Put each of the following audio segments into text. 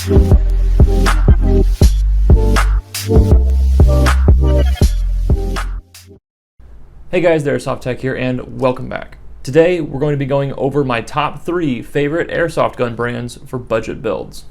Hey guys, TheAirsoftTech here, and welcome back. Today we're going to be going over my top 3 favorite airsoft gun brands for budget builds.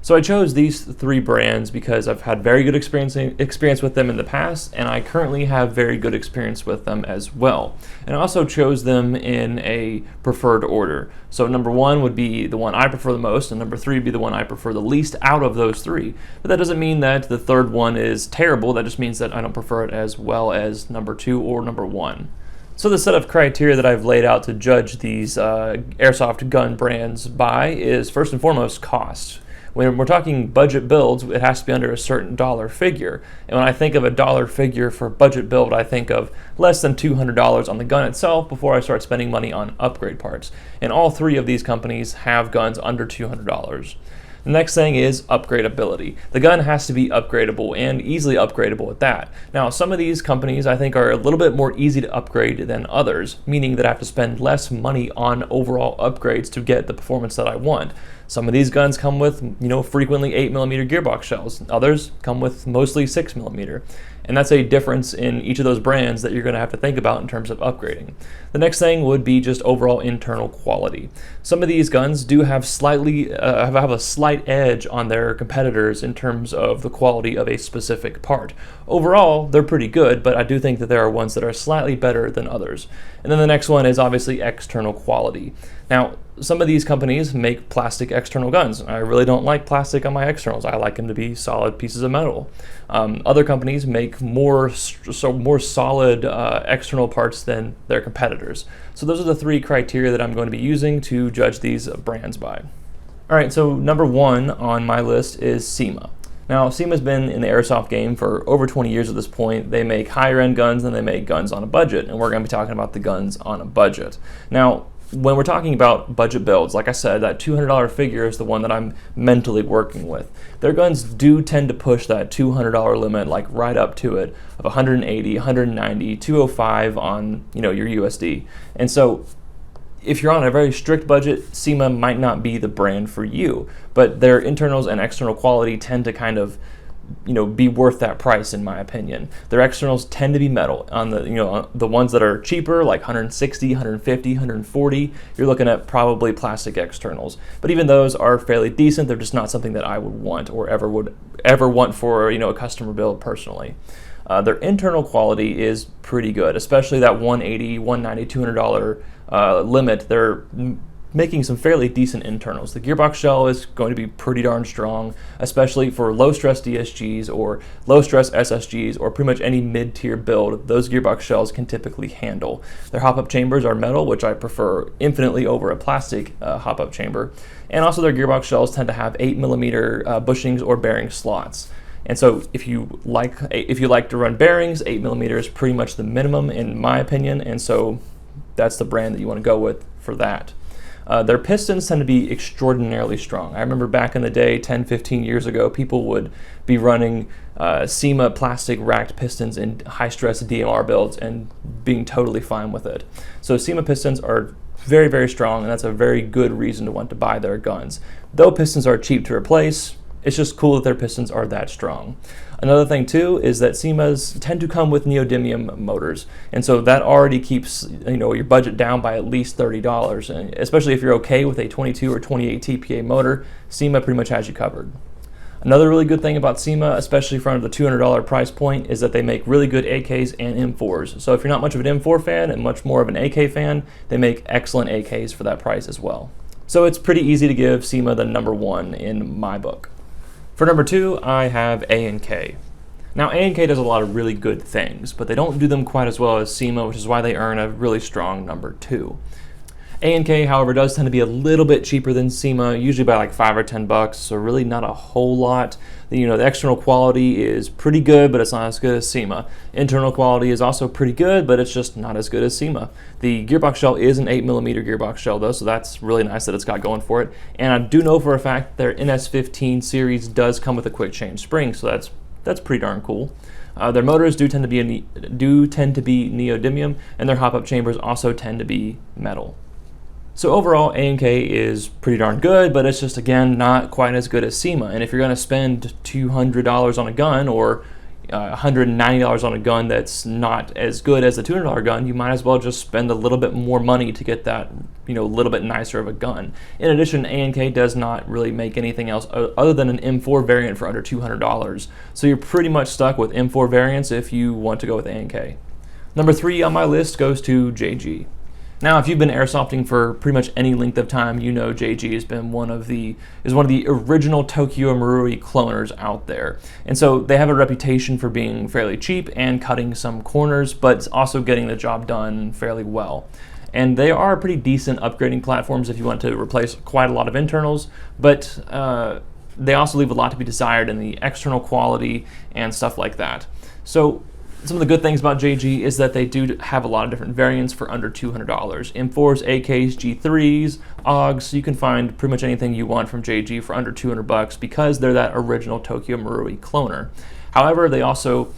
So I chose these 3 brands because I've had very good experience with them in the past, and I currently have very good experience with them as well. And I also chose them in a preferred order. So number 1 would be the one I prefer the most, and number 3 would be the one I prefer the least out of those 3. But that doesn't mean that the third one is terrible. That just means that I don't prefer it as well as number 2 or number 1. So the set of criteria that I've laid out to judge these airsoft gun brands by is first and foremost cost. When we're talking budget builds, it has to be under a certain dollar figure. And when I think of a dollar figure for budget build, I think of less than $200 on the gun itself before I start spending money on upgrade parts. And all 3 of these companies have guns under $200. The next thing is upgradability. The gun has to be upgradable and easily upgradable at that. Now, some of these companies I think are a little bit more easy to upgrade than others, meaning that I have to spend less money on overall upgrades to get the performance that I want. Some of these guns come with, frequently 8mm gearbox shells. Others come with mostly 6mm. And that's a difference in each of those brands that you're going to have to think about in terms of upgrading. The next thing would be just overall internal quality. Some of these guns do have have a slight edge on their competitors in terms of the quality of a specific part. Overall, they're pretty good, but I do think that there are ones that are slightly better than others. And then the next one is obviously external quality. Now, some of these companies make plastic external guns. I really don't like plastic on my externals. I like them to be solid pieces of metal. Other companies make more solid external parts than their competitors. So those are the 3 criteria that I'm going to be using to judge these brands by. All right, so number 1 on my list is SEMA. Now, SEMA's been in the airsoft game for over 20 years at this point. They make higher end guns than they make guns on a budget, and we're going to be talking about the guns on a budget. Now, when we're talking about budget builds, like I said, that $200 figure is the one that I'm mentally working with. Their guns do tend to push that $200 limit, like right up to it, of 180, 190, 205 on your USD. And so if you're on a very strict budget, SEMA might not be the brand for you, but their internals and external quality tend to kind of be worth that price, in my opinion. Their externals tend to be metal. On the ones that are cheaper, like 160, 150, 140, you're looking at probably plastic externals. But even those are fairly decent. They're just not something that I would want or ever want for a customer build personally. Their internal quality is pretty good, especially that 180, 190, $200 limit. They're making some fairly decent internals. The gearbox shell is going to be pretty darn strong, especially for low-stress DSGs or low-stress SSGs or pretty much any mid-tier build. Those gearbox shells can typically handle. Their hop-up chambers are metal, which I prefer infinitely over a plastic hop-up chamber. And also their gearbox shells tend to have 8mm bushings or bearing slots. And so if you like to run bearings, 8mm is pretty much the minimum in my opinion, and so that's the brand that you want to go with for that. Their pistons tend to be extraordinarily strong. I remember back in the day, 10, 15 years ago, people would be running SEMA plastic racked pistons in high-stress DMR builds and being totally fine with it. So SEMA pistons are very, very strong, and that's a very good reason to want to buy their guns. Though pistons are cheap to replace, it's just cool that their pistons are that strong. Another thing too is that SEMAs tend to come with neodymium motors, and so that already keeps your budget down by at least $30. And especially if you're okay with a 22 or 28 TPA motor, SEMA pretty much has you covered. Another really good thing about SEMA, especially for under the $200 price point, is that they make really good AKs and M4s. So if you're not much of an M4 fan and much more of an AK fan, they make excellent AKs for that price as well. So it's pretty easy to give SEMA the number 1 in my book. For number 2, I have A&K. Now, A&K does a lot of really good things, but they don't do them quite as well as SEMA, which is why they earn a really strong number 2. A&K, however, does tend to be a little bit cheaper than SEMA, usually by like $5 or $10, so really not a whole lot. The external quality is pretty good, but it's not as good as SEMA. Internal quality is also pretty good, but it's just not as good as SEMA. The gearbox shell is an 8mm gearbox shell though, so that's really nice that it's got going for it. And I do know for a fact their NS15 series does come with a quick change spring, so that's pretty darn cool. Their motors do tend to be neodymium, and their hop-up chambers also tend to be metal. So overall, A&K is pretty darn good, but it's just, again, not quite as good as SEMA. And if you're going to spend $200 on a gun or $190 on a gun that's not as good as the $200 gun, you might as well just spend a little bit more money to get that, little bit nicer of a gun. In addition, A&K does not really make anything else other than an M4 variant for under $200. So you're pretty much stuck with M4 variants if you want to go with A&K. Number 3 on my list goes to JG. Now, if you've been airsofting for pretty much any length of time, you know JG has been one of the original Tokyo Marui cloners out there. And so they have a reputation for being fairly cheap and cutting some corners, but also getting the job done fairly well. And they are pretty decent upgrading platforms if you want to replace quite a lot of internals, but they also leave a lot to be desired in the external quality and stuff like that. So some of the good things about JG is that they do have a lot of different variants for under $200. M4s, AKs, G3s, AUGs, so you can find pretty much anything you want from JG for under $200 because they're that original Tokyo Marui cloner. However, they also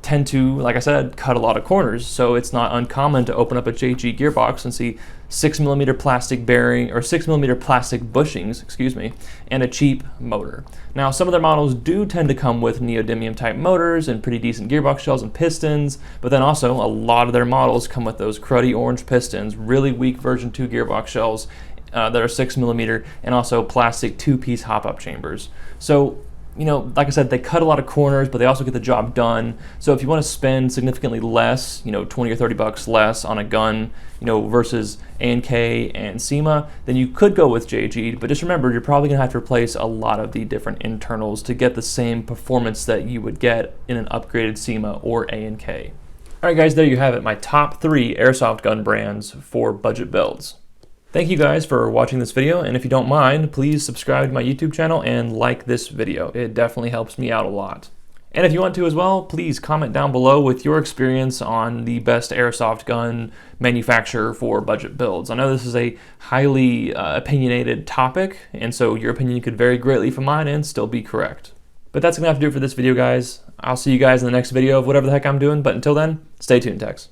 tend to, like I said, cut a lot of corners, so it's not uncommon to open up a JG gearbox and see 6mm plastic bearing or 6mm plastic bushings, and a cheap motor. Now, some of their models do tend to come with neodymium type motors and pretty decent gearbox shells and pistons, but then also a lot of their models come with those cruddy orange pistons, really weak version 2 gearbox shells that are 6mm, and also plastic 2-piece hop-up chambers. So, like I said, they cut a lot of corners, but they also get the job done. So if you want to spend significantly less, 20 or 30 bucks less on a gun, versus A&K and SEMA, then you could go with JG. But just remember, you're probably going to have to replace a lot of the different internals to get the same performance that you would get in an upgraded SEMA or A&K. All right, guys, there you have it, my top 3 airsoft gun brands for budget builds. Thank you guys for watching this video, and if you don't mind, please subscribe to my YouTube channel and like this video. It definitely helps me out a lot. And if you want to as well, please comment down below with your experience on the best airsoft gun manufacturer for budget builds. I know this is a highly opinionated topic, and so your opinion could vary greatly from mine and still be correct. But that's going to have to do it for this video, guys. I'll see you guys in the next video of whatever the heck I'm doing, but until then, stay tuned, techs.